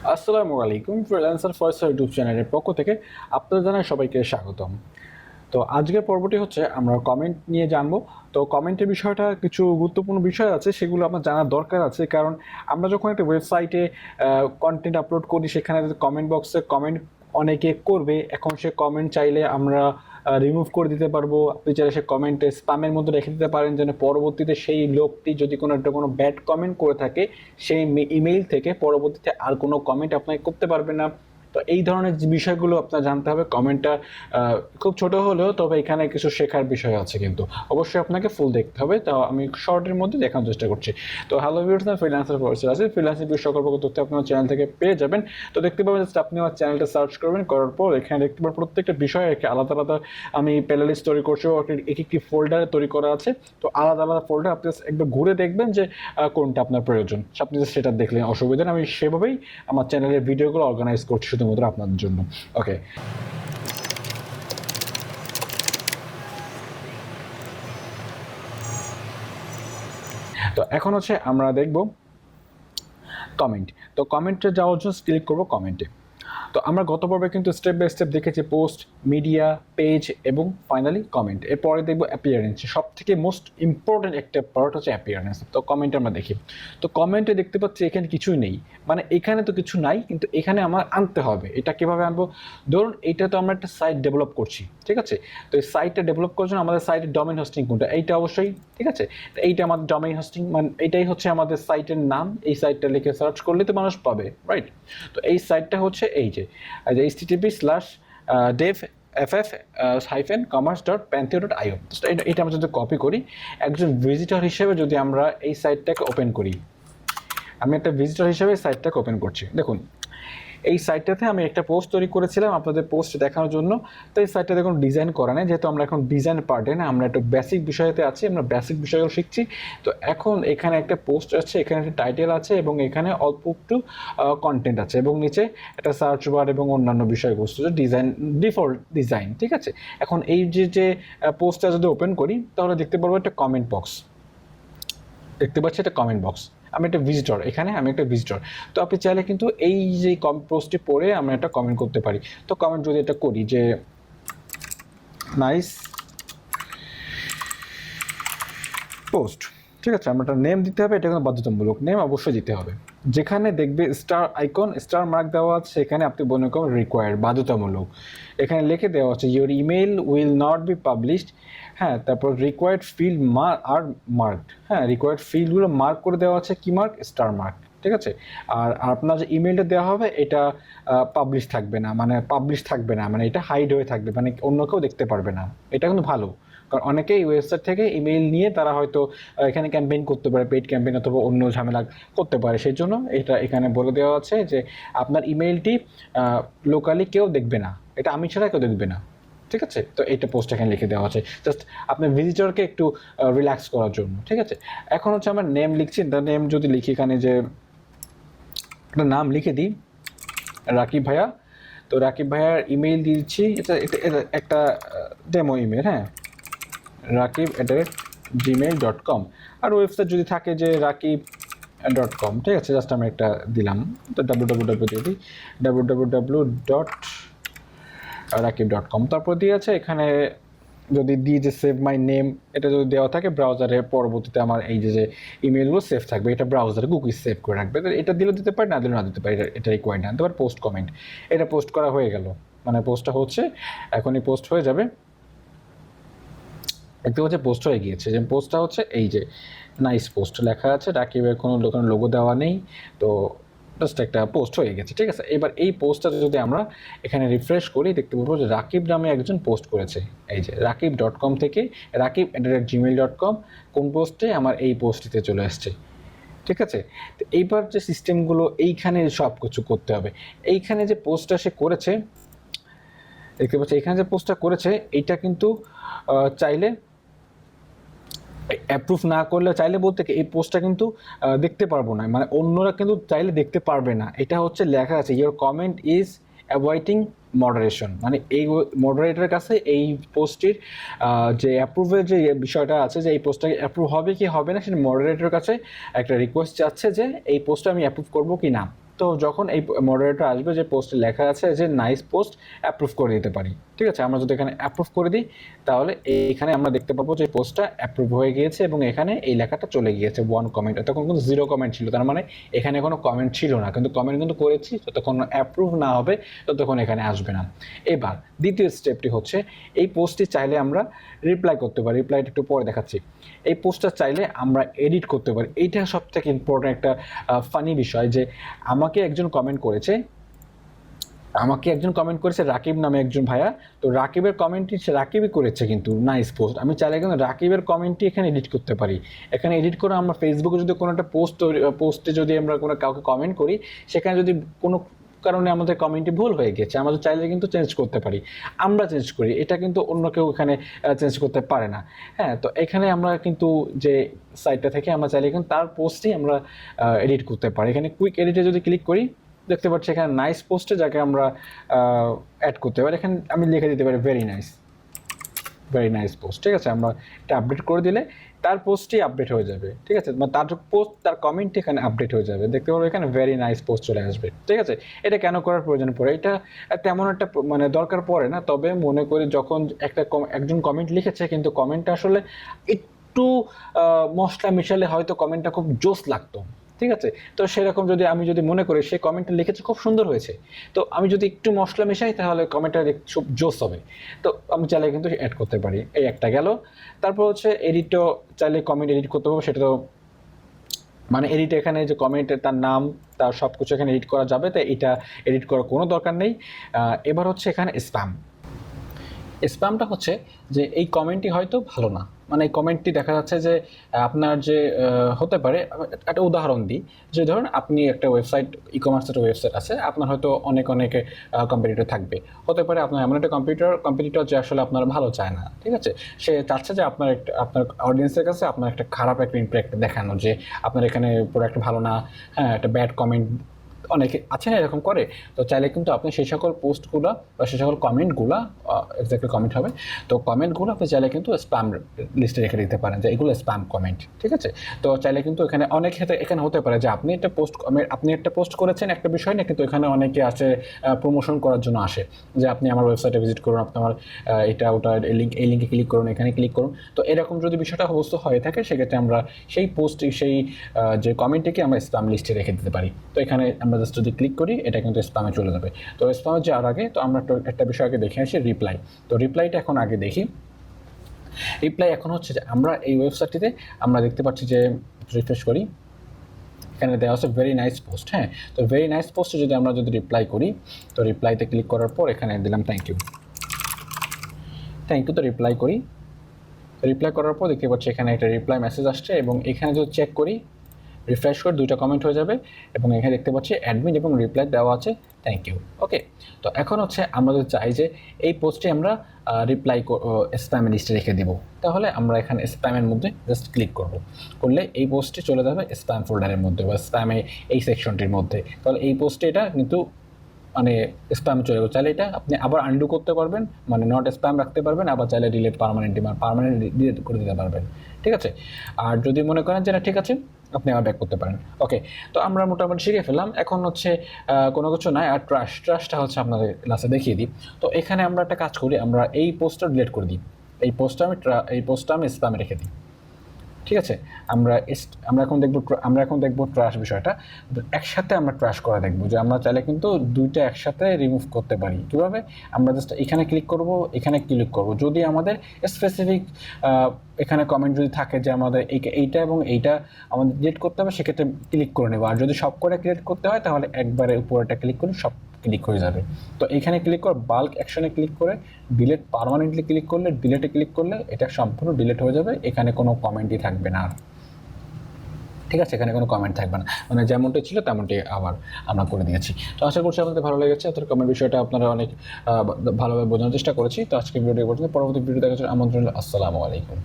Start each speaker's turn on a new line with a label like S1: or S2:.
S1: আসসালামু আলাইকুম। Freelancer Faisal YouTube চ্যানেলের পক্ষ থেকে আপনাদের জানাই সবাইকে স্বাগতম। তো আজকের পর্বটি হচ্ছে আমরা কমেন্ট নিয়ে জানবো। তো কমেন্টের বিষয়টা কিছু গুরুত্বপূর্ণ বিষয় আছে, সেগুলো আমার জানার দরকার আছে। কারণ আমরা যখন একটা ওয়েবসাইটে কন্টেন্ট আপলোড করি, সেখানে কমেন্ট বক্সে কমেন্ট অনেকে করবে। এখন সে কমেন্ট চাইলে আমরা রিমুভ করে দিতে পারবো। আপনি চাইলে সে কমেন্টে স্প্যামের মধ্যে রেখে দিতে পারেন, যেন পরবর্তীতে সেই লোকটি যদি কোনো ব্যাড কমেন্ট করে থাকে, সেই ইমেইল থেকে পরবর্তীতে আর কোনো কমেন্ট আপনাকে করতে পারবে না। তো এই ধরনের যে বিষয়গুলো আপনার জানতে হবে। কমেন্টটা খুব ছোট হলেও তবে এখানে কিছু শেখার বিষয় আছে, কিন্তু অবশ্যই আপনাকে ফুল দেখতে হবে। তো আমি শর্টের মধ্যে দেখানোর চেষ্টা করছি। তো হ্যালো ভিউয়ার্স, না ফ্রিল্যান্সার ফয়সাল আছে। ফ্রিল্যান্সিং বিষয়ে সকল প্রকার তথ্য আপনার চ্যানেল থেকে পেয়ে যাবেন। তো দেখতে পাবেন জাস্ট আপনি আমার চ্যানেলটা সার্চ করবেন, করার পর এখানে দেখতে পাবেন প্রত্যেকটা বিষয় আলাদা আলাদা আমি প্লে লিস্ট তৈরি করছি, এক একটি ফোল্ডারে তৈরি করা আছে। তো আলাদা আলাদা ফোল্ডার আপনি একবার ঘুরে দেখবেন যে কোনটা আপনার প্রয়োজন। আপনি সেটা দেখলেন অসুবিধা নেই, আমি সেভাবেই আমার চ্যানেলের ভিডিওগুলো অর্গানাইজ করছি শুধুমাত্র আপনাদের জন্য। ওকে, তো এখন হচ্ছে আমরা দেখব কমেন্ট। তো কমেন্টে যাওয়ার জন্য ক্লিক করব কমেন্টে। তো আমরা গত পর্বে কিন্তু স্টেপ বাই স্টেপ দেখেছি পোস্ট, মিডিয়া, পেজ এবং ফাইনালি কমেন্ট। এরপরে দেখবো অ্যাপিয়ারেন্স। সব থেকে মোস্ট ইম্পর্টেন্ট একটা পার্ট হচ্ছে অ্যাপিয়ারেন্স। তো কমেন্টে আমরা দেখি। তো কমেন্টে দেখতে পাচ্ছি এখানে কিছুই নেই, মানে এখানে তো কিছু নাই, কিন্তু এখানে আমার আনতে হবে। এটা কিভাবে আনবো? ধরুন এইটা তো আমরা একটা সাইট ডেভেলপ করছি, ঠিক আছে? তো এই সাইটটা ডেভেলপ করার জন্য আমাদের সাইটের ডোমেইন হোস্টিং কোনটা? এইটা অবশ্যই, ঠিক আছে? তো এইটা আমাদের ডোমেইন হোস্টিং, মানে এটাই হচ্ছে আমাদের সাইটের নাম। এই সাইটটা লিখে সার্চ করলে তো মানুষ পাবে, রাইট? তো এই সাইটটা hচ্ছে এই যে http://dev-commerce.pantheo.io। এটা আমরা যদি কপি করি, একজন ভিজিটর হিসেবে যদি আমরা এই সাইটটাকে ওপেন করি, আমি একটা ভিজিটর হিসেবে সাইটটাকে ওপেন করছি। দেখুন এই সাইটটাতে আমি একটা পোস্ট তৈরি করেছিলাম আপনাদের পোস্ট দেখানোর জন্য। তো এই সাইটটা দেখুন ডিজাইন করা নেই, যেহেতু আমরা এখন ডিজাইন পার্টে না, আমরা একটু বেসিক বিষয়তে আছি, আমরা বেসিক বিষয়গুলো শিখছি। তো এখন এখানে একটা পোস্ট আছে, এখানে একটা টাইটেল আছে এবং এখানে অল্প একটু কন্টেন্ট আছে এবং নিচে একটা সার্চ বার এবং অন্যান্য বিষয়বস্তু, ডিজাইন, ডিফল্ট ডিজাইন, ঠিক আছে? এখন এই যে পোস্টটা যদি ওপেন করি, তাহলে দেখতে পারবো একটা কমেন্ট বক্স। দেখতে পাচ্ছি একটা কমেন্ট বক্স। আমি একটা ভিজিটর, এখানে আমি একটা ভিজিটর। তো আপনি চাইলে কিন্তু এই যে পোস্টটি পড়ে আমরা একটা কমেন্ট করতে পারি। তো কমেন্ট যদি এটা করি যে নাইস পোস্ট, ঠিক আছে? আমরা একটা নেম দিতে হবে, এটা কিন্তু বাধ্যতামূলক, নেম অবশ্যই দিতে হবে। যেখানে দেখবে স্টার আইকন, স্টার মার্ক দেওয়া আছে, সেখানে আপনি মনে করেন রিকোয়ার্ড, বাধ্যতামূলক। এখানে লিখে দেওয়া আছে your email will not be published. হ্যাঁ, তারপর রিকোয়ার্ড ফিল্ড আর মার্কড। হ্যাঁ, রিকোয়ার্ড ফিল্ডগুলো মার্ক করে দেওয়া আছে, কি মার্ক? স্টার মার্ক, ঠিক আছে? আর আপনার যে ইমেলটা দেওয়া হবে এটা পাবলিশ থাকবে না, মানে এটা হাইড হয়ে থাকবে, মানে অন্য কেউ দেখতে পারবে না। এটা কিন্তু ভালো, কারণ অনেকেই ওয়েবসাইট থেকে ইমেইল নিয়ে তারা হয়তো এখানে ক্যাম্পেইন করতে পারে, পেইড ক্যাম্পেইন অথবা অন্য ঝামেলা করতে পারে। সেই জন্য এটা এখানে বলে দেওয়া আছে যে আপনার ইমেইলটি লোকালি কেউ দেখবে না, এটা আমি ছাড়া কেউ দেখবে না, ঠিক আছে? তো এইটা পোস্ট এখানে লিখে দেওয়া আছে জাস্ট আপনার ভিজিটরকে একটু রিল্যাক্স করার জন্য, ঠিক আছে? এখন হচ্ছে আমার নেম লিখছি। নেম যদি লিখি এখানে যে একটা নাম লিখে দিই, রাকিব ভাইয়া। তো রাকিব ভাইয়ার ইমেইল দিচ্ছি, এটা একটা ডেমো ইমেল, হ্যাঁ, rakib@gmail.com। আর ওয়েবসাইট যদি থাকে যে rakib.com, ঠিক আছে? জাস্ট আমি একটা দিলাম। তো www দিয়ে দিই, www.rakib.com। তারপর দিয়ে আছে এখানে যদি দিই যে সেভ মাই নেম, এটা যদি দেওয়া থাকে ব্রাউজারে, পরবর্তীতে আমার এই যে ইমেলগুলো সেভ থাকবে, এটা ব্রাউজারে কুকি সেভ করে রাখবে। তো এটা দিলেও দিতে পারি, না দিলেও না দিতে পারি, এটা রিকোয়ার্ড না। তারপর পোস্ট কমেন্ট, এটা পোস্ট করা হয়ে গেল, মানে পোস্টটা হচ্ছে এখনই পোস্ট হয়ে যাবে। দেখতে পাচ্ছি পোস্ট হয়ে গিয়েছে। যে পোস্টটা হচ্ছে এই যে নাইস পোস্ট লেখা আছে, রাকিবের কোনো লোগো দেওয়া নেই। তো জাস্ট একটা পোস্ট হয়ে গেছে, ঠিক আছে? এবার এই পোস্টটা যদি আমরা এখানে রিফ্রেশ করি, দেখতে পাবো যে রাকিব নামে একজন পোস্ট করেছে। এই যে rakib.com থেকে rakib@gmail.com, কোন পোস্টে? আমার এই পোস্টটিতে চলে আসছে, ঠিক আছে? তো এইবার যে সিস্টেমগুলো এইখানে সব কিছু করতে হবে। এইখানে যে পোস্টটা সে করেছে, দেখতে পাচ্ছি এখানে যে পোস্টটা করেছে, এইটা কিন্তু চাইলে অ্যাপ্রুভ না করলে, চাইলে বলতে কি এই পোস্টটা কিন্তু দেখতে পারবো না, মানে অন্যরা কিন্তু চাইলে দেখতে পারবে না। এটা হচ্ছে লেখা আছে your comment is avoiding moderation, মানে এই মডারেটরের কাছে এই পোস্টটির যে অ্যাপ্রুভের যে বিষয়টা আছে, যে এই পোস্টটা অ্যাপ্রুভ হবে কি হবে না, সেটা মডারেটরের কাছে একটা রিকোয়েস্ট যাচ্ছে যে এই পোস্টটা আমি অ্যাপ্রুভ করবো কি না। তো যখন এই মডারেটর আসবে যে পোস্টে লেখা আছে যে নাইস পোস্ট অ্যাপ্রুভ করে দিতে পারি। ঠিক আছে, আমরা যদি এখানে অ্যাপ্রুভ করে দিই তাহলে এইখানে আমরা দেখতে পাবো যে পোস্টটা অ্যাপ্রুভ হয়ে গিয়েছে এবং এখানে এই লেখাটা চলে গিয়েছে 1 কমেন্ট। তখন কিন্তু 0 কমেন্ট ছিল, তার মানে এখানে কোনো কমেন্ট ছিল না, কিন্তু কমেন্ট কিন্তু করেছি। যতক্ষণ অ্যাপ্রুভ না হবে ততক্ষণ এখানে আসবে না। এবার দ্বিতীয় স্টেপটি হচ্ছে এই পোস্টটি চাইলে আমরা রিপ্লাই করতে পারি। রিপ্লাইটা একটু পরে দেখাচ্ছি। এই পোস্টটা চাইলে আমরা এডিট করতে পারি। এইটা সবথেকে ইম্পর্ট্যান্ট একটা ফানি বিষয় যে আমাকে একজন কমেন্ট করেছে রাকিব নামে একজন ভাইয়া। তো রাকিবের কমেন্টটি রাকিবই করেছে, কিন্তু নাইস পোস্ট। আমি চাইলে কিন্তু রাকিবের কমেন্টটি এখানে এডিট করতে পারি। এখানে এডিট করে আমরা ফেসবুকে যদি কোনো একটা পোস্টে যদি আমরা কোনো কাউকে কমেন্ট করি, সেখানে যদি কোনো কারণে আমাদের কমেন্টটি ভুল হয়ে গেছে, আমাদের চাইলে কিন্তু চেঞ্জ করতে পারি। আমরা চেঞ্জ করি, এটা কিন্তু অন্য কেউ এখানে চেঞ্জ করতে পারে না। হ্যাঁ, তো এখানে আমরা কিন্তু যে সাইটটা থেকে আমরা চাইলে কিন্তু তার পোস্টই আমরা এডিট করতে পারি। এখানে কুইক এডিটে যদি ক্লিক করি দেখতে পাচ্ছি এখানে নাইস পোস্টে যাকে আমরা অ্যাড করতে পারি। এখানে আমি লিখে দিতে পারি ভেরি নাইস পোস্ট। ঠিক আছে, আমরা এটা আপডেট করে দিলে তার পোস্টটি আপডেট হয়ে যাবে। ঠিক আছে, মানে তার পোস্ট তার কমেন্টটি এখানে আপডেট হয়ে যাবে, দেখতে পাবো এখানে ভেরি নাইস পোস্ট চলে আসবে। ঠিক আছে, এটা কেন করার প্রয়োজন পড়ে? এটা তেমন একটা মানে দরকার পড়ে না, তবে মনে করি যখন একজন কমেন্ট লিখেছে কিন্তু কমেন্টটা আসলে একটু মশলা মিশালে হয়তো কমেন্টটা খুব জোস লাগতো। ঠিক আছে, তো সেরকম আমি যদি মনে করি সে কমেন্টটা লিখেছে খুব সুন্দর হয়েছে, তো আমি যদি একটু মশলা মেশাই তাহলে কমেন্টটা খুব জোস হবে। তো আমি চাইলে কিন্তু অ্যাড করতে পারি। এই একটা গেল। তারপর হচ্ছে এডিটও চাইলে কমেন্ট এডিট করতে পারবো। সেটা তো মানে এডিট, এখানে যে কমেন্টের তার নাম তার সব কিছু এখানে এডিট করা যাবে, তাই এটা এডিট করার কোনো দরকার নেই। এবার হচ্ছে এখানে স্প্যামটা হচ্ছে যে এই কমেন্টটি হয়তো ভালো না, মানে এই কমেন্টটি দেখা যাচ্ছে যে আপনার যে হতে পারে, একটা উদাহরণ দিই, যে ধরুন আপনি একটা ওয়েবসাইট, ই কমার্সের একটা ওয়েবসাইট আছে, আপনার হয়তো অনেক কম্পিটিটর থাকবে। হতে পারে আপনার এমন একটা কম্পিটিটর যে আসলে আপনার ভালো চায় না। ঠিক আছে, সে চাচ্ছে যে আপনার অডিয়েন্সের কাছে আপনার একটা খারাপ একটা ইম্প্যাক্ট দেখানো, যে আপনার এখানে প্রোডাক্ট ভালো না, হ্যাঁ, একটা ব্যাড কমেন্ট অনেকে আছে না এরকম করে। তো চাইলে কিন্তু আপনি সেই সকল পোস্টগুলো বা সেই সকল কমেন্টগুলো, এক্স্যাক্টলি কমেন্ট হবে, তো কমেন্টগুলো আপনি চাইলে কিন্তু স্প্যাম লিস্টে রেখে দিতে পারেন যে এগুলো স্প্যাম কমেন্ট। ঠিক আছে, তো চাইলে কিন্তু এখানে অনেক ক্ষেত্রে এখানে হতে পারে যে আপনি একটা পোস্ট করেছেন একটা বিষয় নিয়ে, কিন্তু এখানে অনেকে আসে প্রমোশন করার জন্য আসে, যে আপনি আমার ওয়েবসাইটে ভিজিট করুন, আপনি আমার এটা ওটা এই লিঙ্কে ক্লিক করুন, এখানে ক্লিক করুন। তো এরকম যদি বিষয়টা বস্তু হয়ে থাকে সেক্ষেত্রে আমরা সেই যে কমেন্টটিকে আমরা স্প্যাম লিস্টে রেখে দিতে পারি। তো এখানে আমরা জাস্ট যদি ক্লিক করি এটা কিন্তু স্প্যামে চলে যাবে। তো স্প্যামে যাওয়ার আগে তো আমরা একটা বিষয় আগে দেখে আসি, রিপ্লাই। তো রিপ্লাইটা এখন আগে দেখি। রিপ্লাই এখন হচ্ছে যে আমরা এই ওয়েবসাইটটিতে আমরা দেখতে পাচ্ছি যে রিফ্রেশ করি, এখানে দেওয়া আছে ভেরি নাইস পোস্ট। হ্যাঁ, তো ভেরি নাইস পোস্টে আমরা যদি রিপ্লাই করি, তো রিপ্লাইতে ক্লিক করার পর এখানে দিলাম থ্যাংক ইউ। তো রিপ্লাই করি। রিপ্লাই করার পর দেখতে পাচ্ছি এখানে একটা রিপ্লাই মেসেজ আসছে, এবং এখানে যদি চেক করি, রিফ্রেশ করে 2টা কমেন্ট হয়ে যাবে, এবং এখানে দেখতে পাচ্ছি অ্যাডমিন এবং রিপ্লাই দেওয়া আছে থ্যাংক ইউ। ওকে, তো এখন হচ্ছে আমরা যদি চাই যে এই পোস্টে আমরা রিপ্লাই স্প্যাম লিস্টে রেখে দিব, তাহলে আমরা এখানে স্প্যামের মধ্যে জাস্ট ক্লিক করলে এই পোস্টটি চলে যাবে স্প্যাম ফোল্ডারের মধ্যে বা স্প্যামে এই সেকশনটির মধ্যে। তাহলে এই পোস্টে এটা কিন্তু মানে স্প্যাম চলে যাবে। চাইলে এটা আপনি আবার আনডু করতে পারবেন, মানে নট স্প্যাম রাখতে পারবেন, আবার চাইলে পার্মানেন্ট ডিলিট করে দিতে পারবেন। ঠিক আছে, আর যদি মনে করেন যে না ঠিক আছে আপনি আবার ব্যাক করতে পারেন। ওকে, তো আমরা মোটামুটি শিখে ফেললাম। এখন হচ্ছে কোনো কিছু নাই, আর ট্রাশটা হচ্ছে আপনাদের ক্লাসে দেখিয়ে দিই। তো এখানে আমরা একটা কাজ করি, আমরা এই পোস্টটা ডিলিট করে দিই, এই পোস্টটা আমি স্প্যামে রেখে দিই। ঠিক আছে, আমরা এখন দেখব ট্রাশ বিষয়টা। একসাথে আমরা ট্রাশ করা দেখব, যে আমরা চাইলে কিন্তু দুইটা একসাথে রিমুভ করতে পারি। কীভাবে? আমরা জাস্ট এখানে ক্লিক করব, এখানে ক্লিক করব, যদি আমাদের স্পেসিফিক এখানে কমেন্ট যদি থাকে যে আমাদের এইটা এবং এইটা আমাদের ডিলিট করতে হবে, সেক্ষেত্রে ক্লিক করে নেব। আর যদি সব করে ডিলিট করতে হয় তাহলে একবারে উপরেটা ক্লিক করে সব ক্লিক হয়ে যাবে। তো এখানে ক্লিক করে বাল্ক অ্যাকশনে ক্লিক করে ডিলিট পার্মানেন্টলি ক্লিক করলে, ডিলিটে ক্লিক করলে এটা সম্পূর্ণ ডিলিট হয়ে যাবে, এখানে কোনো কমেন্টই থাকবে না আর। ঠিক আছে, এখানে কোনো কমেন্ট থাকবে না, মানে যেমনটি ছিল তেমনটি আবার আমরা করে দিয়েছি। তো আশা করছি আপনাদের ভালো লেগেছে, আপনাদের কমেন্ট বিষয়টা আপনারা অনেক ভালোভাবে বোঝানোর চেষ্টা করেছি। তো আজকে ভিডিওটি পর্যন্ত, পরবর্তী ভিডিও দেখার জন্য আমন্ত্রণ। আসসালামু আলাইকুম।